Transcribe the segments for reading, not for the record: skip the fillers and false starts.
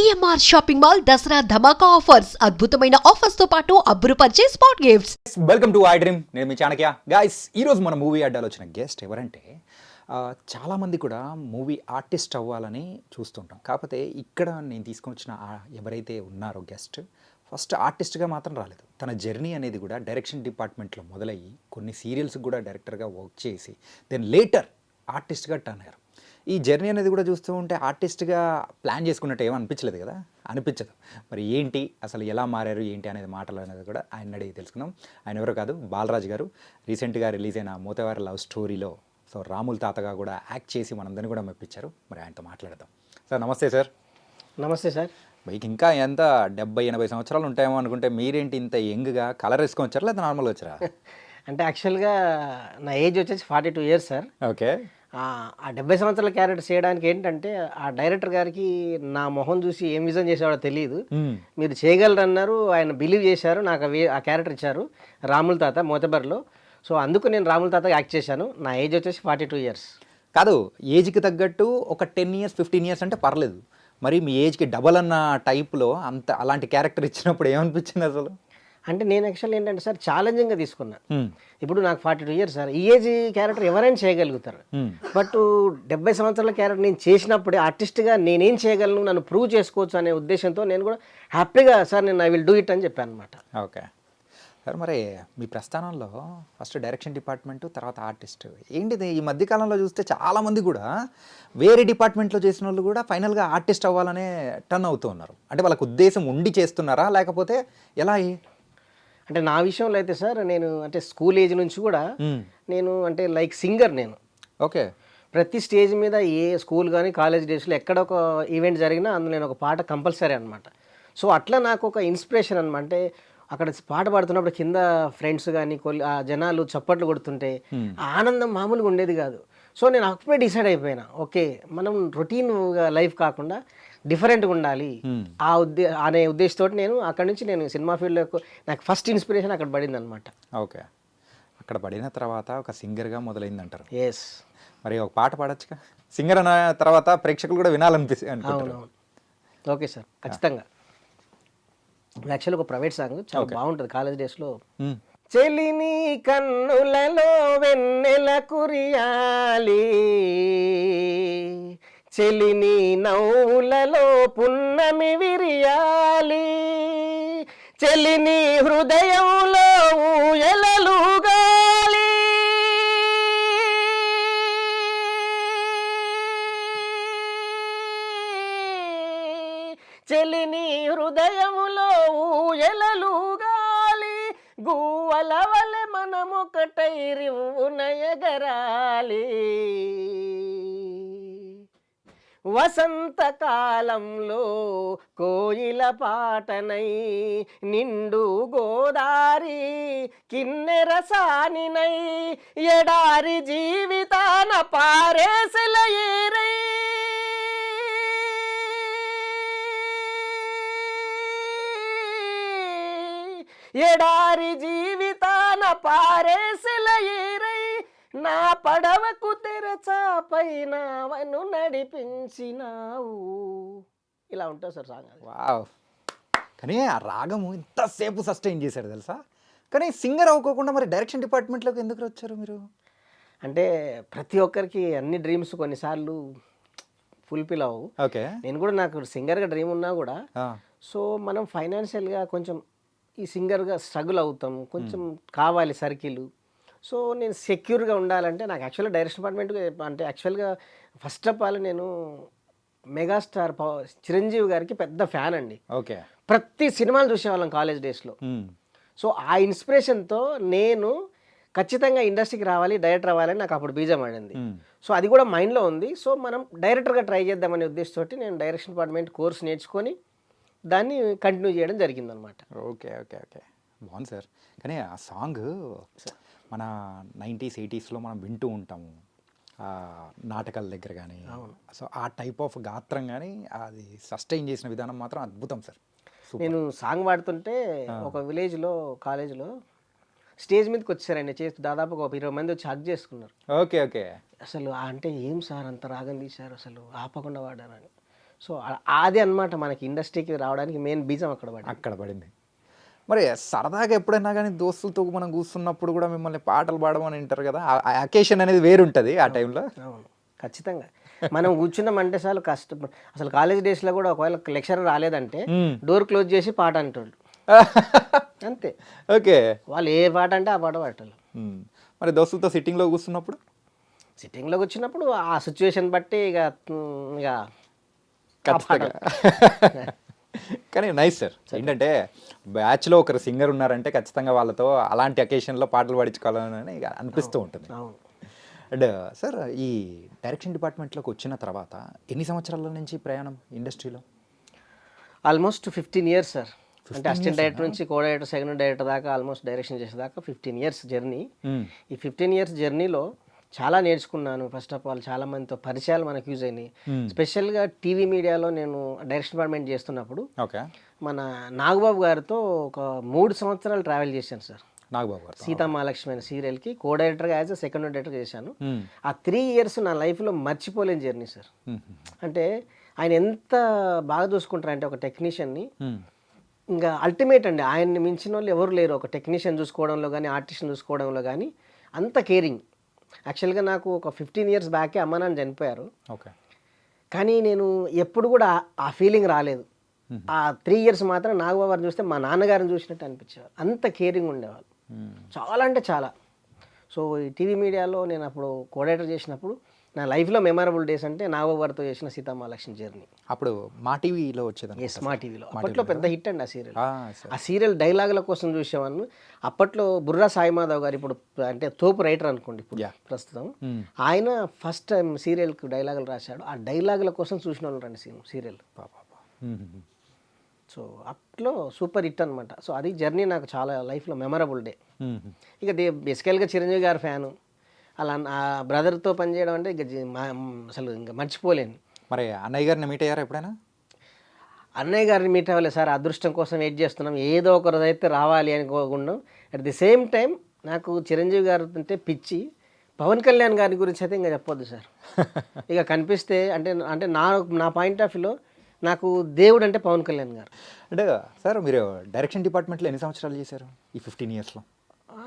CMR shopping mall Dasara ధమాకా offers అద్భుతమైన offers తో పాటు అబ్బురుపరిచే spot gifts. Welcome to iDream. నేను మీ చాణక్య. గైస్, ఈరోజు మన మూవీ అడ్డాలో వచ్చిన గెస్ట్ ఎవరంటే చాలామంది కూడా మూవీ ఆర్టిస్ట్ అవ్వాలని చూస్తుంటాం. కాకపోతే ఇక్కడ నేను తీసుకొచ్చిన ఎవరైతే ఉన్నారో గెస్ట్ ఫస్ట్ ఆర్టిస్ట్గా మాత్రం రాలేదు. తన జర్నీ అనేది కూడా డైరెక్షన్ డిపార్ట్మెంట్లో మొదలయ్యి కొన్ని సీరియల్స్కి కూడా డైరెక్టర్గా వర్క్ చేసి దెన్ లేటర్ ఆర్టిస్ట్గా టర్న్ అయ్యారు. ఈ జర్నీ అనేది కూడా చూస్తూ ఉంటే ఆర్టిస్ట్గా ప్లాన్ చేసుకున్నట్టు ఏమో అనిపించలేదు కదా, అనిపించదు. మరి ఏంటి అసలు ఎలా మారారు ఏంటి అనేది మాటలు అనేది కూడా ఆయన అడిగి తెలుసుకుందాం. ఆయన ఎవరో కాదు, బాలరాజు గారు. రీసెంట్గా రిలీజ్ అయిన మోతేవారి లవ్ స్టోరీలో రాముల తాతగా కూడా యాక్ట్ చేసి మనందరినీ కూడా మెప్పించారు. మరి ఆయనతో మాట్లాడదాం. సార్ నమస్తే. సార్ నమస్తే సార్. బైక్ ఇంకా ఎంత 70-80 సంవత్సరాలు ఉంటాయేమో అనుకుంటే మీరేంటి ఇంత యంగ్గా కలర్ వేసుకొని వచ్చారా లేదా నార్మల్గా వచ్చారా? అంటే యాక్చువల్గా నా ఏజ్ వచ్చేసి 42 ఇయర్స్ సార్. ఓకే. ఆ 70 సంవత్సరాల క్యారెక్టర్ చేయడానికి ఏంటంటే ఆ డైరెక్టర్ గారికి నా మొహం చూసి ఏం విజన్ చేసేవాడో తెలియదు. మీరు చేయగలరు అన్నారు, ఆయన బిలీవ్ చేశారు, నాకు ఆ క్యారెక్టర్ ఇచ్చారు రాముల తాత మోతబర్లో. సో అందుకు నేను రాముల తాత యాక్ట్ చేశాను. నా ఏజ్ వచ్చేసి 42 ఇయర్స్. కాదు, ఏజ్కి తగ్గట్టు ఒక 10 ఇయర్స్ 15 ఇయర్స్ అంటే పర్లేదు. మరి మీ ఏజ్కి డబల్ అన్న టైప్లో అంత అలాంటి క్యారెక్టర్ ఇచ్చినప్పుడు ఏమనిపించింది అసలు? అంటే నేను యాక్చువల్ ఏంటంటే సార్ ఛాలెంజింగ్గా తీసుకున్నా. ఇప్పుడు నాకు 42 ఇయర్స్ సార్. ఈ ఏజ్ క్యారెక్టర్ ఎవరైనా చేయగలుగుతారు. బట్ 70 సంవత్సరాల క్యారెక్టర్ నేను చేసినప్పుడే ఆర్టిస్ట్గా నేనేం చేయగలను, నన్ను ప్రూవ్ చేసుకోవచ్చు అనే ఉద్దేశంతో నేను కూడా హ్యాపీగా సార్ నేను ఐ విల్ డూ ఇట్ అని చెప్పాను అనమాట. Okay sir. మరి మీ ప్రస్థానంలో ఫస్ట్ డైరెక్షన్ డిపార్ట్మెంట్, తర్వాత ఆర్టిస్ట్ ఏంటిది? ఈ మధ్యకాలంలో చూస్తే చాలామంది కూడా వేరే డిపార్ట్మెంట్లో చేసిన వాళ్ళు కూడా ఫైనల్గా ఆర్టిస్ట్ అవ్వాలనే టర్న్ అవుతూ ఉన్నారు. అంటే వాళ్ళకు ఉద్దేశం ఉండి చేస్తున్నారా లేకపోతే ఎలా? అంటే నా విషయంలో అయితే సార్ నేను అంటే స్కూల్ ఏజ్ నుంచి కూడా నేను అంటే లైక్ సింగర్ నేను. ఓకే. ప్రతి స్టేజ్ మీద ఏ స్కూల్ కానీ కాలేజ్ డేస్లో ఎక్కడ ఒక ఈవెంట్ జరిగినా అందులో నేను ఒక పాట కంపల్సరీ అనమాట. సో అట్లా నాకు ఒక ఇన్స్పిరేషన్ అనమాట. అంటే అక్కడ పాట పాడుతున్నప్పుడు కింద ఫ్రెండ్స్ కానీ ఆ జనాలు చప్పట్లు కొడుతుంటే ఆనందం మామూలుగా ఉండేది కాదు. సో నేను అప్పుడే డిసైడ్ అయిపోయినా, ఓకే మనం రొటీన్ లైఫ్ కాకుండా డిఫరెంట్గా ఉండాలి అనే ఉద్దేశంతో నేను అక్కడ నుంచి నేను సినిమా ఫీల్డ్లో నాకు ఫస్ట్ ఇన్స్పిరేషన్ అక్కడ పడింది అనమాట. ఓకే. అక్కడ పడిన తర్వాత ఒక సింగర్గా మొదలైంది అంటారు. ఎస్. మరి ఒక పాట పాడొచ్చుగా? సింగర్ అన్న తర్వాత ప్రేక్షకులు కూడా వినాలనిపిస్తుంది. అవునవును. ఓకే సార్, ఖచ్చితంగా. యాక్చువల్ ఒక ప్రైవేట్ సాంగ్ చాలా బాగుంటుంది కాలేజ్ డేస్లో. చెలిని కన్నులలో వెన్నెల కురియాలి, చెలిని నవ్వులలో పున్నమి విరియాలి, చెలిని హృదయంలో ఊయలలుగాలి, చెలిని హృదయములో ఊయలలుగాలి, గువ్వల వలె మనమొకటై రివ్వునయగరాలి, వసంతకాలంలో కోయిల పాటనై, నిండు గోదారి కిన్నెర సానినై, ఎడారి జీవితాన పారేసెల ఏరై, ఎడారి జీవితాన పారేసెల ఏరై, నా పడవకు తెరచాపైనావను నడిపించినావు. ఇలా ఉంటుంది సార్ సాంగ్. వావ్. కానీ ఆ రాగము ఇంతసేపు సస్టైన్ చేశారు తెలుసా. కానీ సింగర్ అవ్వకోకుండా మరి డైరెక్షన్ డిపార్ట్మెంట్లోకి ఎందుకు వచ్చారు మీరు? అంటే ప్రతి ఒక్కరికి అన్ని డ్రీమ్స్ కొన్నిసార్లు ఫుల్ఫిల్ అవ్వవు. ఓకే. నేను కూడా నాకు సింగర్గా డ్రీమ్ ఉన్నా కూడా సో మనం ఫైనాన్షియల్గా కొంచెం ఈ సింగర్గా స్ట్రగుల్ అవుతాం, కొంచెం కావాలి సర్కిల్. సో నేను సెక్యూర్గా ఉండాలంటే నాకు యాక్చువల్గా డైరెక్షన్ డిపార్ట్మెంట్ అంటే యాక్చువల్గా ఫస్ట్ ఆఫ్ ఆల్ నేను మెగాస్టార్ చిరంజీవి గారికి పెద్ద ఫ్యాన్ అండి. ఓకే. ప్రతి సినిమాలు చూసేవాళ్ళం కాలేజ్ డేస్లో. సో ఆ ఇన్స్పిరేషన్తో నేను ఖచ్చితంగా ఇండస్ట్రీకి రావాలి, డైరెక్టర్ అవ్వాలని నాకు అప్పుడు బీజం ఆడింది. సో అది కూడా మైండ్లో ఉంది. సో మనం డైరెక్టర్గా ట్రై చేద్దామనే ఉద్దేశంతో నేను డైరెక్షన్ డిపార్ట్మెంట్ కోర్స్ నేర్చుకొని దాన్ని కంటిన్యూ చేయడం జరిగిందనమాట. ఓకే ఓకే ఓకే బాగుంది సార్. కానీ ఆ సాంగ్ మన 90s 80sలో మనం వింటూ ఉంటాము నాటకాల దగ్గర కానీ. సో ఆ టైప్ ఆఫ్ గాత్రం కానీ అది సస్టైన్ చేసిన విధానం మాత్రం అద్భుతం సార్. నేను సాంగ్ పాడుతుంటే ఒక విలేజ్లో కాలేజ్లో స్టేజ్ మీదకి వచ్చారండి, చేస్తూ దాదాపు ఒక 20 మంది వచ్చి హగ్ చేసుకున్నారు. Okay okay. అసలు అంటే ఏం సార్ అంత రాగం తీశారు, అసలు ఆపకుండా వాడారని. సో అది అన్నమాట మనకి ఇండస్ట్రీకి రావడానికి మెయిన్ బీజం అక్కడ పడింది. అక్కడ పడింది. మరి సరదాగా ఎప్పుడైనా కానీ దోస్తులతో మనం కూర్చున్నప్పుడు కూడా మిమ్మల్ని పాటలు పాడమని వింటారు కదా, ఆ అకేషన్ అనేది వేరుంటుంది ఆ టైంలో. అవును, ఖచ్చితంగా. మనం కూర్చున్నామంటే చాలు కష్టం. అసలు కాలేజ్ డేస్లో కూడా ఒకవేళ లెక్చరర్ రాలేదంటే డోర్ క్లోజ్ చేసి పాట అంటాడు అంతే. ఓకే. వాళ్ళు ఏ పాట అంటే ఆ పాట పాటలు. మరి దోస్తులతో సిట్టింగ్లో కూర్చున్నప్పుడు సిట్టింగ్లోకి వచ్చినప్పుడు ఆ సిచ్యువేషన్ బట్టి ఇక ఇక ఖచ్చితంగా. కానీ నైస్ సార్. ఏంటంటే బ్యాచ్లో ఒకరు సింగర్ ఉన్నారంటే ఖచ్చితంగా వాళ్ళతో అలాంటి అకేషన్లో పాటలు పాడించుకోవాలని అనిపిస్తూ ఉంటుంది. అవును. అండ్ సార్, ఈ డైరెక్షన్ డిపార్ట్మెంట్లోకి వచ్చిన తర్వాత ఎన్ని సంవత్సరాల నుంచి ప్రయాణం ఇండస్ట్రీలో? Almost 15 years sir. అంటే అసిస్టెంట్ డైరెక్టర్ నుంచి కో డైరెక్టర్, సెకండ్ డైరెక్టర్ దాకా ఆల్మోస్ట్ డైరెక్షన్ చేసేదాకా 15 ఇయర్స్ జర్నీ. ఈ 15 ఇయర్స్ జర్నీలో చాలా నేర్చుకున్నాను. ఫస్ట్ ఆఫ్ ఆల్ చాలా మందితో పరిచయాలు మనకు యూజ్ అయినాయి. స్పెషల్గా టీవీ మీడియాలో నేను డైరెక్షన్ డిపార్ట్మెంట్ చేస్తున్నప్పుడు ఓకే, మన నాగబాబు గారితో ఒక 3 సంవత్సరాలు ట్రావెల్ చేశాను సార్. నాగబాబు గారు సీతామహాలక్ష్మి అనే సీరియల్కి కో డైరెక్టర్గా యాజ్ అ సెకండ్ డైరెక్టర్ చేశాను. ఆ 3 ఇయర్స్ నా లైఫ్లో మర్చిపోలేని జర్నీ సార్. అంటే ఆయన ఎంత బాగా చూసుకుంటారంటే ఒక టెక్నీషియన్ని ఇంకా అల్టిమేట్ అండి. ఆయన్ని మించిన వాళ్ళు ఎవరు లేరు ఒక టెక్నీషియన్ చూసుకోవడంలో కానీ, ఆర్టిస్ట్ని చూసుకోవడంలో కానీ అంత కేరింగ్. యాక్చువల్గా నాకు ఒక 15 ఇయర్స్ బ్యాకే అమ్మ నాన్న చనిపోయారు. ఓకే. కానీ నేను ఎప్పుడు కూడా ఆ ఫీలింగ్ రాలేదు. ఆ 3 ఇయర్స్ మాత్రం నాగబాబు గారిని చూస్తే మా నాన్నగారిని చూసినట్టు అనిపించేవారు. అంత కేరింగ్ ఉండేవాళ్ళు, చాలా అంటే చాలా. సో ఈ టీవీ మీడియాలో నేను అప్పుడు కోఆర్డినేటర్ చేసినప్పుడు నా లైఫ్లో మెమరబుల్ డేస్ అంటే నాగబాబు గారితో చేసిన సీతామహాలక్ష్మి జర్నీ. అప్పుడు మా టీవీలో వచ్చేది. ఎస్, మా టీవీలో అప్పట్లో పెద్ద హిట్ అండి ఆ సీరియల్. ఆ సీరియల్ డైలాగుల కోసం చూసేవాడిని. అప్పట్లో బుర్రా సాయి మాధవ్ గారు, ఇప్పుడు అంటే తోపు రైటర్ అనుకోండి ఇప్పుడు ప్రస్తుతం, ఆయన ఫస్ట్ టైం సీరియల్కి డైలాగులు రాశాడు. ఆ డైలాగుల కోసం చూసిన వాళ్ళు రండి సీరియల్. సో అట్లో సూపర్ హిట్ అనమాట. సో అది జర్నీ నాకు చాలా లైఫ్లో మెమరబుల్ డే. ఇక బేసికల్గా చిరంజీవి గారి ఫ్యాను. అలా ఆ బ్రదర్తో పనిచేయడం అంటే ఇక అసలు ఇంకా మర్చిపోలేను. మరి అన్నయ్య గారిని మీట్ అయ్యారా ఎప్పుడైనా? అన్నయ్య గారిని మీట్ అవ్వలేదు సార్. అదృష్టం కోసం వెయిట్ చేస్తున్నాం, ఏదో ఒక రోజు అయితే రావాలి అనుకోకుండా. అట్ ది సేమ్ టైం నాకు చిరంజీవి గారు అంటే పిచ్చి. పవన్ కళ్యాణ్ గారి గురించి అయితే ఇంకా చెప్పొద్దు సార్. ఇక కనిపిస్తే అంటే అంటే నా పాయింట్ ఆఫ్ వ్యూలో నాకు దేవుడు అంటే పవన్ కళ్యాణ్ గారు. అంటే సార్, మీరు డైరెక్షన్ డిపార్ట్మెంట్లో ఎన్ని సంవత్సరాలు చేశారు ఈ 15 ఇయర్స్లో?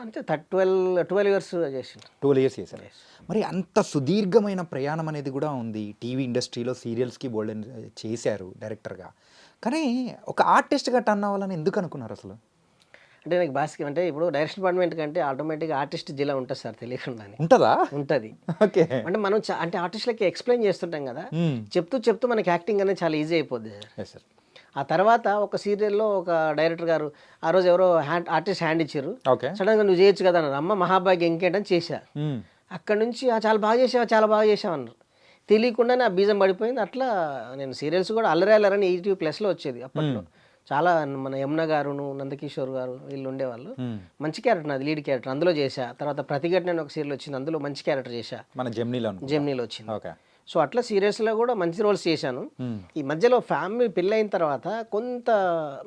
అంటే 12 ఇయర్స్ చేసిండు. 12 ఇయర్స్ చేశారు. మరి అంత సుదీర్ఘమైన ప్రయాణం అనేది కూడా ఉంది. టీవీ ఇండస్ట్రీలో సీరియల్స్కి బోల్డెన్ చేశారు డైరెక్టర్గా. కానీ ఒక ఆర్టిస్ట్గా టర్న్ అవ్వాలని ఎందుకు అనుకున్నారు అసలు? అంటే నాకు బాస్కి అంటే ఇప్పుడు డైరెక్షన్ డిపార్ట్మెంట్ కంటే ఆటోమేటిక్గా ఆర్టిస్ట్ జిల్లా ఉంటుంది సార్, తెలియకుండానే ఉంటుందా? ఉంటుంది. ఓకే. అంటే మనం అంటే ఆర్టిస్ట్లకి ఎక్స్ప్లెయిన్ చేస్తుంటాం కదా, చెప్తూ మనకి యాక్టింగ్ అనేది చాలా ఈజీ అయిపోద్ది సార్. ఆ తర్వాత ఒక సీరియల్లో ఒక డైరెక్టర్ గారు ఆ రోజు ఎవరో ఆర్టిస్ట్ హ్యాండ్ ఇచ్చారు. సడన్గా నువ్వు చేయొచ్చు కదా అన్నారు. అమ్మ మహాభాగ్యం ఇంకేంటని చేశా. అక్కడ నుంచి చాలా బాగా చేసావు అన్నారు. తెలియకుండానే ఆ బీజం పడిపోయింది. అట్లా నేను సీరియల్స్ కూడా అల్లరి ఈటీవీ ప్లస్లో వచ్చేది అప్పట్లో. చాలా మన యమున గారును, నందకిషోర్ గారు వీళ్ళు ఉండేవాళ్ళు. మంచి క్యారెక్టర్, నాది లీడ్ క్యారెక్టర్, అందులో చేశా. తర్వాత ప్రతిఘటన ఒక సీరియల్ వచ్చింది, అందులో మంచి క్యారెక్టర్ చేశా. మన జెమ్నీలో వచ్చింది. సో అట్లా సీరియల్స్లో కూడా మంచి రోల్స్ చేశాను. ఈ మధ్యలో ఫ్యామిలీ పెళ్ళైన తర్వాత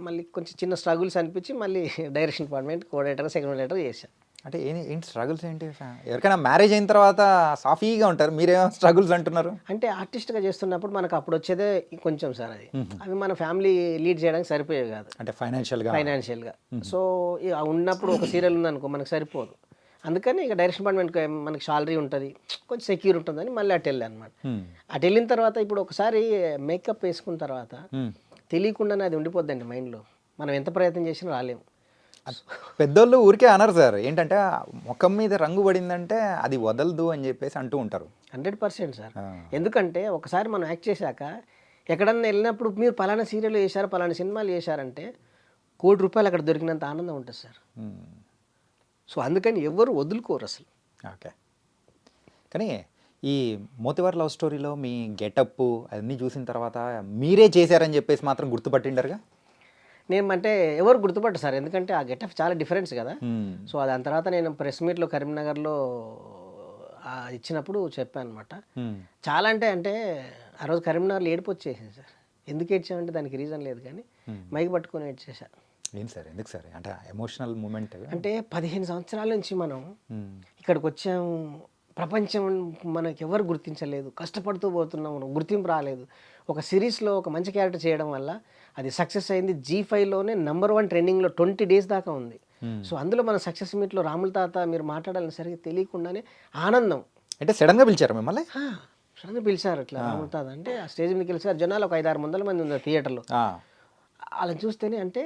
మళ్ళీ కొంచెం చిన్న స్ట్రగుల్స్ అనిపించి మళ్ళీ direction department coordinator, second director చేశాను. అంటే ఏంటి స్ట్రగుల్స్ ఏంటి? ఎవరికైనా మ్యారేజ్ అయిన తర్వాత సాఫీగా ఉంటారు, మీరేమో స్ట్రగుల్స్ అంటున్నారు? అంటే ఆర్టిస్ట్గా చేస్తున్నప్పుడు మనకు అప్పుడు వచ్చేదే కొంచెం సార్, అవి మన ఫ్యామిలీ లీడ్ చేయడానికి సరిపోయేవి కాదు. అంటే ఫైనాన్షియల్గా. సో ఉన్నప్పుడు ఒక సీరియల్ ఉందనుకో మనకు సరిపోదు. అందుకని ఇక డైరెక్షన్ డిపార్ట్మెంట్కి మనకి శాలరీ ఉంటుంది, కొంచెం సెక్యూర్ ఉంటుందని మళ్ళీ అటు వెళ్ళాను అనమాట. అటు వెళ్ళిన తర్వాత ఇప్పుడు ఒకసారి మేకప్ వేసుకున్న తర్వాత తెలియకుండానే అది ఉండిపోద్దండి మైండ్లో. మనం ఎంత ప్రయత్నం చేసినా రాలేము. పెద్దోళ్ళు ఊరికే అనరు సార్, ఏంటంటే ముఖం మీద రంగు పడిందంటే అది వదలదు అని చెప్పేసి అంటూ ఉంటారు. 100% సార్. ఎందుకంటే ఒకసారి మనం యాక్ట్ చేశాక ఎక్కడన్నా వెళ్ళినప్పుడు మీరు పలానా సీరియల్ చేశారు, పలానా సినిమాలు చేశారంటే ₹1 కోటి అక్కడ దొరికినంత ఆనందం ఉంటుంది సార్. సో అందుకని ఎవరు వదులుకోరు అసలు. ఓకే. కానీ ఈ మోతివార్ లవ్ స్టోరీలో మీ గెటప్ అన్నీ చూసిన తర్వాత మీరే చేశారని చెప్పేసి మాత్రం గుర్తుపట్టిండరుగా? నేను అంటే ఎవరు గుర్తుపట్టారు సార్, ఎందుకంటే ఆ గెటప్ చాలా డిఫరెన్స్ కదా. సో దాని తర్వాత నేను ప్రెస్ మీట్లో కరీంనగర్లో ఇచ్చినప్పుడు చెప్పాను అనమాట. చాలా అంటే ఆ రోజు కరీంనగర్లో ఏడుపు వచ్చేసింది సార్. ఎందుకు ఏడ్చామంటే దానికి రీజన్ లేదు, కానీ మైక్ పట్టుకొని ఏడ్చేసాను. ఏం సార్, ఎందుకు సార్? అంటే ఎమోషనల్ మూమెంట్. అంటే 15 సంవత్సరాల నుంచి మనం ఇక్కడికి వచ్చాము, ప్రపంచం మనకి ఎవరు గుర్తించలేదు, కష్టపడుతూ పోతున్నాము, గుర్తింపు రాలేదు. ఒక సిరీస్లో ఒక మంచి క్యారెక్టర్ చేయడం వల్ల అది సక్సెస్ అయింది. G5లోనే #1 ట్రెండింగ్లో 20 days దాకా ఉంది. సో అందులో మన సక్సెస్ మీట్లో రాముల తాత మీరు మాట్లాడాలని సరిగ్గా తెలియకుండానే ఆనందం. అంటే సడన్గా పిలిచారు మిమ్మల్ని? సడన్గా పిలిచారు అట్లా రాముల తాత అంటే ఆ స్టేజ్ మీదకి వెళ్ళారు. జనాలు ఒక 5-600 మంది ఉన్నారు థియేటర్లో. అలా చూస్తేనే అంటే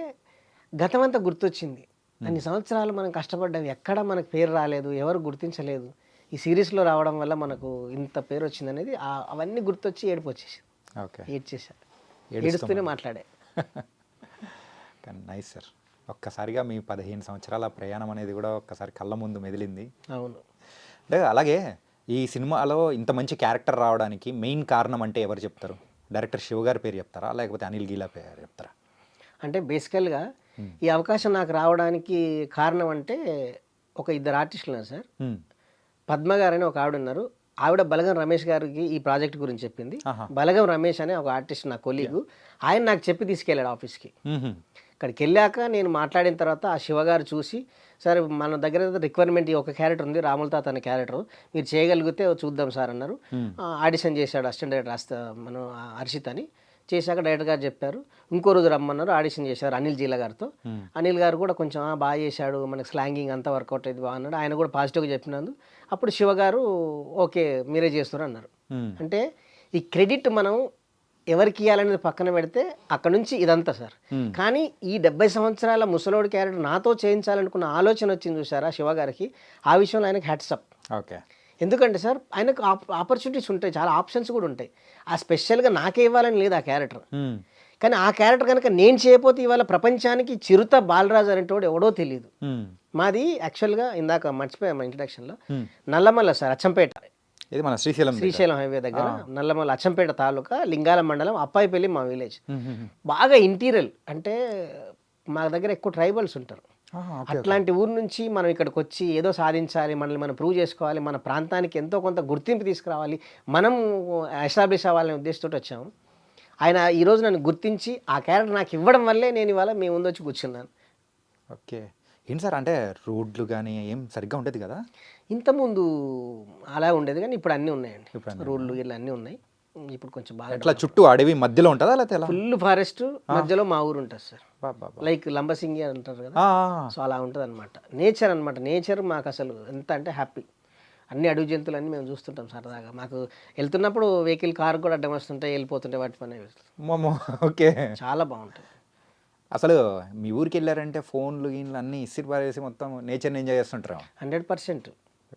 గతమంతా గుర్తొచ్చింది. అన్ని సంవత్సరాలు మనం కష్టపడ్డాం, ఎక్కడ మనకు పేరు రాలేదు, ఎవరు గుర్తించలేదు. ఈ సిరీస్లో రావడం వల్ల మనకు ఇంత పేరు వచ్చింది అనేది అవన్నీ గుర్తొచ్చి ఏడుపు వచ్చేసి ఓకే, ఏడ్చేసారు. ఏడుస్తూనే మాట్లాడే. కానీ నైస్ సార్. ఒక్కసారిగా మీ 15 సంవత్సరాల ప్రయాణం అనేది కూడా ఒక్కసారి కళ్ళ ముందు మెదిలింది. అవును. అంటే అలాగే ఈ సినిమాలో ఇంత మంచి క్యారెక్టర్ రావడానికి మెయిన్ కారణం అంటే ఎవరు చెప్తారు? డైరెక్టర్ శివ గారి పేరు చెప్తారా, లేకపోతే అనిల్ గీలా పేరు చెప్తారా? అంటే బేసికల్గా ఈ అవకాశం నాకు రావడానికి కారణం అంటే ఒక 2 ఆర్టిస్టులు ఉన్నారు సార్. పద్మ గారు అని ఒక ఆవిడ ఉన్నారు. ఆవిడ బలగం రమేష్ గారికి ఈ ప్రాజెక్ట్ గురించి చెప్పింది. బలగం రమేష్ అనే ఒక ఆర్టిస్ట్ నా కొలీగు, ఆయన నాకు చెప్పి తీసుకెళ్ళాడు ఆఫీస్కి. అక్కడికి వెళ్ళాక నేను మాట్లాడిన తర్వాత ఆ శివగారు చూసి, సార్ మన దగ్గర రిక్వైర్మెంట్ ఈ ఒక క్యారెక్టర్ ఉంది, రాముల తాత అనే క్యారెక్టర్, మీరు చేయగలిగితే చూద్దాం సార్ అన్నారు. ఆడిషన్ చేశాడు అసిస్టెంట్ డైరెక్టర్ మనం హర్షిత్ అని. చేశాక డైరెక్టర్ గారు చెప్పారు, ఇంకో రోజు రమ్మన్నారు. ఆడిషన్ చేశారు అనిల్ జీల గారితో. అనిల్ గారు కూడా కొంచెం బాగా చేశాడు, మనకి స్లాంగింగ్ అంతా వర్కౌట్ అయింది బాగా అన్నాడు. ఆయన కూడా పాజిటివ్గా చెప్పినందు అప్పుడు శివ గారు ఓకే మీరే చేస్తారు అన్నారు. అంటే ఈ క్రెడిట్ మనం ఎవరికి ఇవ్వాలనేది పక్కన పెడితే అక్కడ నుంచి ఇదంతా సార్. కానీ ఈ 70 సంవత్సరాల ముసలోడి క్యారెక్టర్ నాతో చేయించాలనుకున్న ఆలోచన వచ్చింది చూసారా శివ గారికి, ఆ విషయంలో ఆయనకి హ్యాట్సప్. ఓకే, ఎందుకంటే సార్ ఆయనకు ఆపర్చునిటీస్ ఉంటాయి, చాలా ఆప్షన్స్ కూడా ఉంటాయి. ఆ స్పెషల్గా నాకే ఇవ్వాలని లేదు ఆ క్యారెక్టర్. కానీ ఆ క్యారెక్టర్ కనుక నేను చేయకపోతే ఇవాళ ప్రపంచానికి చిరుత బాలరాజు అనేటోడు ఎవడో తెలియదు. మాది యాక్చువల్గా ఇందాక మర్చిపోయాం మా ఇంట్రడక్షన్లో, నల్లమల్ల సార్, అచ్చంపేట. ఇది మన శ్రీశైలం హైవే దగ్గర నల్లమల్ల అచ్చంపేట తాలూకా లింగాల మండలం అప్పాయిపల్లి మా విలేజ్. బాగా ఇంటీరియల్ అంటే మా దగ్గర ఎక్కువ ట్రైబల్స్ ఉంటారు. అట్లాంటి ఊరు నుంచి మనం ఇక్కడికి వచ్చి ఏదో సాధించాలి, మనల్ని మనం ప్రూవ్ చేసుకోవాలి, మన ప్రాంతానికి ఎంతో కొంత గుర్తింపు తీసుకురావాలి, మనం ఎస్టాబ్లిష్ అవ్వాలనే ఉద్దేశంతో వచ్చాము. ఆయన ఈరోజు నన్ను గుర్తించి ఆ క్యారెక్టర్ నాకు ఇవ్వడం వల్లే నేను ఇవాళ మీ ముందు వచ్చి కూర్చున్నాను. ఓకే, ఏంటి సార్ అంటే రోడ్లు కానీ ఏం సరిగ్గా ఉండేది కదా? ఇంతకుముందు అలా ఉండేది కానీ ఇప్పుడు అన్నీ ఉన్నాయండి. రోడ్లు ఇలా అన్నీ ఉన్నాయి. ఇప్పుడు కొంచెం బాగా ఇట్లా చుట్టూ అడవి మధ్యలో ఉంటుందా లేకపోతే ఫుల్ ఫారెస్ట్ మధ్యలో మా ఊరు ఉంటుంది సార్. లైక్ లంబసింగి అంటారు కదా, సో అలా ఉంటుంది అనమాట. నేచర్ అనమాట. నేచర్ మాకు అసలు ఎంత అంటే హ్యాపీ. అన్ని అడవి జంతువులన్నీ మేము చూస్తుంటాం సరదాగా. మాకు వెళ్తున్నప్పుడు వెహికల్ కారు కూడా అడ్డం వస్తుంటాయి, వెళ్ళిపోతుంటాయి, వాటి పని. ఓకే, చాలా బాగుంటుంది. అసలు మీ ఊరికి వెళ్ళారంటే ఫోన్లు గీన్లు అన్నీ ఇసిరి పారేసి మొత్తం నేచర్ని ఎంజాయ్ చేస్తుంటారు. 100%.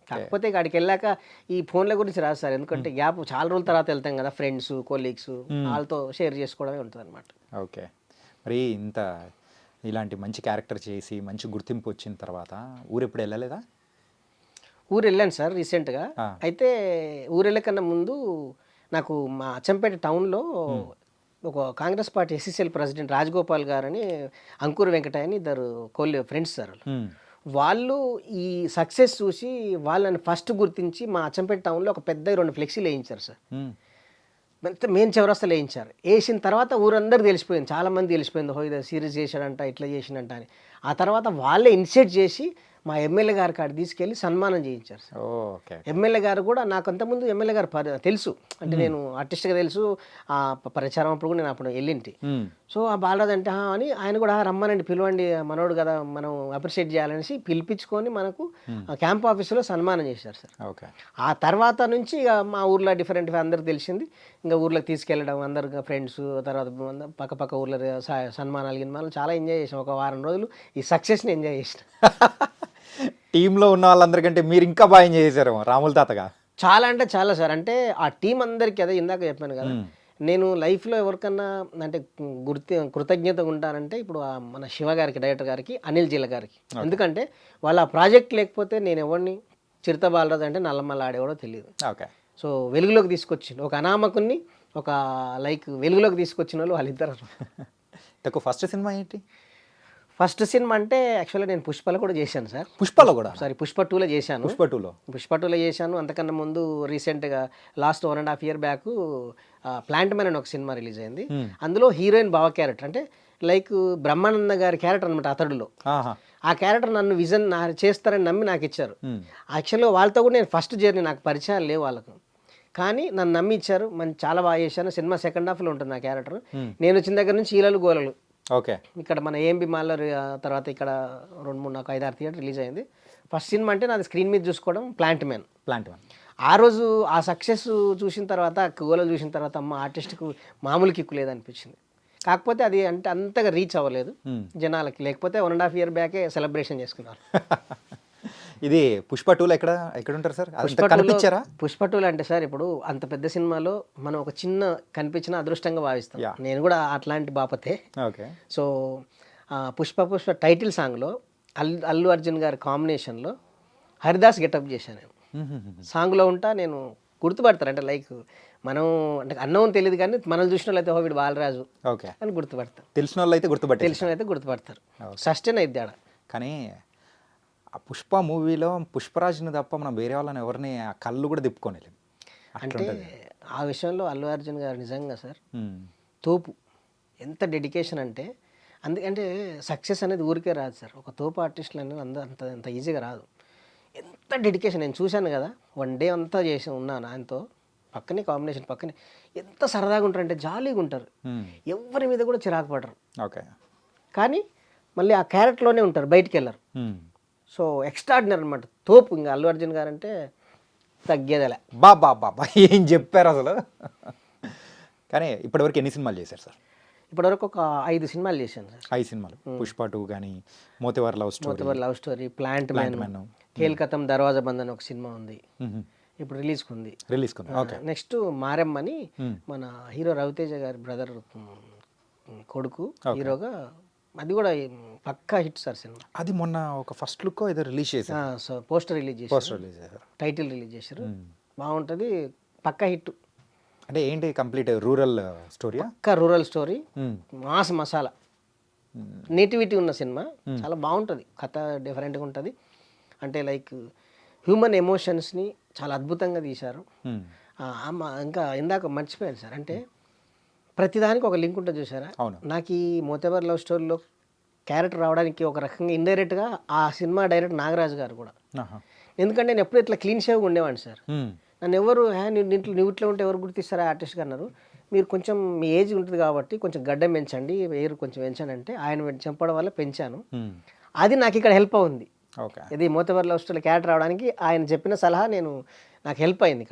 కాకపోతే అక్కడికి వెళ్ళాక ఈ ఫోన్ల గురించి రాదు సార్, ఎందుకంటే గ్యాప్ చాలా రోజుల తర్వాత వెళ్తాం కదా, ఫ్రెండ్స్ కొలీగ్స్ వాళ్ళతో షేర్ చేసుకోవడమే ఉంటుంది అనమాట. ఓకే, మరి ఇంత ఇలాంటి మంచి క్యారెక్టర్ చేసి మంచి గుర్తింపు వచ్చిన తర్వాత ఊరు ఎప్పుడు వెళ్ళలేదా? ఊరు వెళ్ళాను సార్ రీసెంట్గా. అయితే ఊరు వెళ్ళకన్నా ముందు నాకు మా అచ్చంపేట టౌన్లో ఒక Congress party SCCL president Rajagopal గారు అని అంకుర్ వెంకటయ్య అని ఇద్దరు ఫ్రెండ్స్ సార్. వాళ్ళు ఈ సక్సెస్ చూసి వాళ్ళని ఫస్ట్ గుర్తించి మా అచ్చంపేట టౌన్లో ఒక పెద్ద 2 ఫ్లెక్సీలు వేయించారు సార్. మెయిన్ చౌరస్తాలో వేయించారు. వేసిన తర్వాత ఊరందరూ తెలిసిపోయింది, చాలామంది తెలిసిపోయింది, హో ఇది సిరీస్ చేశాడంట, ఇట్లా చేసినట్ట అని. ఆ తర్వాత వాళ్ళే ఇనిషియేట్ చేసి మా ఎమ్మెల్యే గారి కాడ తీసుకెళ్ళి సన్మానం చేయించారు సార్. ఎమ్మెల్యే గారు కూడా నాకు అంతకుముందు ఎమ్మెల్యే గారు తెలుసు, అంటే నేను ఆర్టిస్ట్గా తెలుసు, ఆ ప్రచారం అప్పుడు కూడా నేను అప్పుడు వెళ్ళింటి. సో ఆ బాలరాజు అంటే అని ఆయన కూడా రమ్మనండి, పిలవండి, మనోడు కదా, మనం అప్రిషియేట్ చేయాలనేసి పిలిపించుకొని మనకు క్యాంప్ ఆఫీసులో సన్మానం చేశారు సార్. ఆ తర్వాత నుంచి ఇక మా ఊర్లో డిఫరెంట్ అందరికి తెలిసింది. ఇంకా ఊర్లోకి తీసుకెళ్ళడం, అందరు ఫ్రెండ్స్, తర్వాత పక్క ఊర్లో సన్మానాలు గిన్మానాలు చాలా ఎంజాయ్ చేసాం. ఒక వారం రోజులు ఈ సక్సెస్ని ఎంజాయ్ చేసిన. టీంలో ఉన్న వాళ్ళందరికంటే మీరు ఇంకా బాగా ఎంజాయ్ చేశారు రాముల తాతగా. చాలా అంటే చాలా సార్. అంటే ఆ టీం అందరికీ అదే ఇందాక చెప్పాను కదా, నేను లైఫ్లో ఎవరికన్నా అంటే కృతజ్ఞతగా ఉంటానంటే ఇప్పుడు మన శివ గారికి, డైరెక్టర్ గారికి, అనిల్ జీల గారికి. ఎందుకంటే వాళ్ళ ప్రాజెక్ట్ లేకపోతే నేను ఎవరిని, చిరుత బాలరాజు అంటే నల్లమల్ల ఆడేవాడో తెలియదు. సో వెలుగులోకి తీసుకొచ్చింది ఒక అనామకుని, ఒక వెలుగులోకి తీసుకొచ్చిన వాళ్ళు వాళ్ళిద్దరు. ఫస్ట్ సినిమా ఏంటి? ఫస్ట్ సినిమా అంటే యాక్చువల్గా నేను పుష్పలో కూడా చేశాను సార్. పుష్పలో కూడా? సారీ, పుష్ప 2లో చేశాను. పుష్ప 2లో చేశాను. అంతకన్నా ముందు రీసెంట్గా last 1.5 year back plant man అని ఒక సినిమా రిలీజ్ అయింది. అందులో హీరోయిన్ బావ క్యారెక్టర్, అంటే బ్రహ్మానంద గారి క్యారెక్టర్ అనమాట అతడులో. ఆ క్యారెక్టర్ నన్ను విజన్ చేస్తారని నమ్మి నాకు ఇచ్చారు. యాక్చువల్గా వాళ్ళతో కూడా నేను ఫస్ట్ జర్నీ, నాకు పరిచయాలు లేవు వాళ్ళకు. కానీ నన్ను నమ్మి ఇచ్చారు, మంచి చాలా బాగా చేశాను. సినిమా సెకండ్ హాఫ్లో ఉంటుంది నా క్యారెక్టర్. నేను వచ్చిన దగ్గర నుంచి ఈలలు గోలలు. ఓకే. ఇక్కడ మన ఏఎంబి మాల్లో తర్వాత ఇక్కడ 2, 3, 4, 5, 6 థియేటర్ రిలీజ్ అయింది. ఫస్ట్ సినిమా అంటే నాది స్క్రీన్ మీద చూసుకోవడం ప్లాంట్ మ్యాన్. ఆ రోజు ఆ సక్సెస్ చూసిన తర్వాత, గోల చూసిన తర్వాత అమ్మ ఆర్టిస్ట్కు మామూలు కిక్కు లేదనిపించింది. కాకపోతే అది అంటే అంతగా రీచ్ అవ్వలేదు జనాలకి. లేకపోతే 1.5 year బ్యాకే సెలబ్రేషన్ చేసుకున్నారు. ఇది పుష్ప 2లో ఎక్కడ ఉంటారు సార్? కనిపించారా? పుష్ప 2 అంటే సార్ ఇప్పుడు అంత పెద్ద సినిమాలో మనం ఒక చిన్న కనిపించిన అదృష్టంగా భావిస్తాం. Yeah. నేను కూడా అట్లాంటి బాపతే. ఓకే. సో పుష్ప టైటిల్ సాంగ్లో అల్లు అర్జున్ గారి కాంబినేషన్లో హరిదాస్ గెటప్ చేశాను నేను. సాంగ్లో ఉంటా, నేను గుర్తుపడతారు. అంటే లైక్ మనం అంటే అన్నవం తెలియదు కానీ మనల్ని చూసిన వాళ్ళు అయితే వీడు బాలరాజు ఓకే అని గుర్తుపడతారు. తెలిసిన వాళ్ళు అయితే తెలిసిన వాళ్ళు అయితే గుర్తుపడతారు. సస్టైన్ అయితే ఆడ. కానీ ఆ పుష్ప మూవీలో పుష్పరాజ్ని తప్ప మనం వేరే వాళ్ళని ఎవరిని ఆ కళ్ళు కూడా తిప్పుకోలేము. అంటే ఆ విషయంలో అల్లు అర్జున్ గారు నిజంగా సార్ తోపు. ఎంత డెడికేషన్ అంటే అందుకంటే సక్సెస్ అనేది ఊరికే రాదు సార్. ఒక తోపు ఆర్టిస్టులు అనేది అంత ఈజీగా రాదు. ఎంత డెడికేషన్ నేను చూశాను కదా. 1 day అంతా చేసి ఉన్నాను ఆయనతో. పక్కనే కాంబినేషన్ పక్కనే ఎంత సరదాగా ఉంటారు అంటే జాలీగా ఉంటారు. ఎవరి మీద కూడా చిరాకు పడరు. ఓకే. కానీ మళ్ళీ ఆ క్యారెక్టర్లోనే ఉంటారు, బయటికి వెళ్ళరు. సో ఎక్స్ట్రాడినరీ అనమాట తోపు. ఇంకా అల్లు అర్జున్ గారు అంటే తగ్గేదలే. బాబా ఏం చెప్పారు అసలు. కానీ ఇప్పటివరకు ఎన్ని సినిమాలు చేశారు సార్? ఇప్పటివరకు ఒక 5 సినిమాలు చేశాను సార్. 5 సినిమాలు. పుష్ప 2 కానీ, మోతివార్ లవ్ స్టోరీ, ప్లాంట్ మ్యాన్, కేల్కతం దర్వాజా బంద్ అని ఒక సినిమా ఉంది, ఇప్పుడు రిలీజ్కి ఉంది. ఓకే. నెక్స్ట్ మారెమ్మ అని మన హీరో రవితేజ గారి బ్రదర్ కొడుకు హీరోగా, అది కూడా పక్కా హిట్ సార్ సినిమా. అది మొన్న ఒక ఫస్ట్ లుక్ ఏదో రిలీజ్ చేశారు. సో పోస్టర్ రిలీజ్ చేశారు, టైటిల్ రిలీజ్ చేశారు. బాగుంటుంది, పక్కా హిట్. అంటే ఏంటి కంప్లీట్ రూరల్ స్టోరీ? పక్కా rural story, mass masala, nativity ఉన్న సినిమా. చాలా బాగుంటుంది, కథ డిఫరెంట్గా ఉంటుంది. అంటే లైక్ హ్యూమన్ ఎమోషన్స్ని చాలా అద్భుతంగా తీశారు. ఇంకా ఇందాక మర్చిపోయాను సార్, అంటే ప్రతిదానికి ఒక లింక్ ఉంటుంది చూసారా. నాకు ఈ మోతేబర్ లవ్ స్టోరీలో క్యారెక్టర్ రావడానికి ఒక రకంగా ఇండైరెక్ట్గా ఆ సినిమా డైరెక్టర్ నాగరాజు గారు కూడా. ఎందుకంటే నేను ఎప్పుడు ఇట్లా క్లీన్ షేవ్గా ఉండేవాడిని సార్. నన్ను ఎవరు నువ్వు ఇట్లా ఉంటే ఎవరు గుర్తిస్తారా ఆర్టిస్ట్ గారు అన్నారు. మీరు కొంచెం మీ ఏజ్ ఉంటుంది కాబట్టి కొంచెం గడ్డం పెంచండి, ఎయిర్ కొంచెం పెంచండి అంటే ఆయన చెప్పడం వల్ల పెంచాను. అది నాకు ఇక్కడ హెల్ప్ అవుంది. ఇది మోతేబర్ లవ్ స్టోరీ క్యారెక్టర్ రావడానికి ఆయన చెప్పిన సలహా నాకు హెల్ప్ అయింది ఇక్కడ.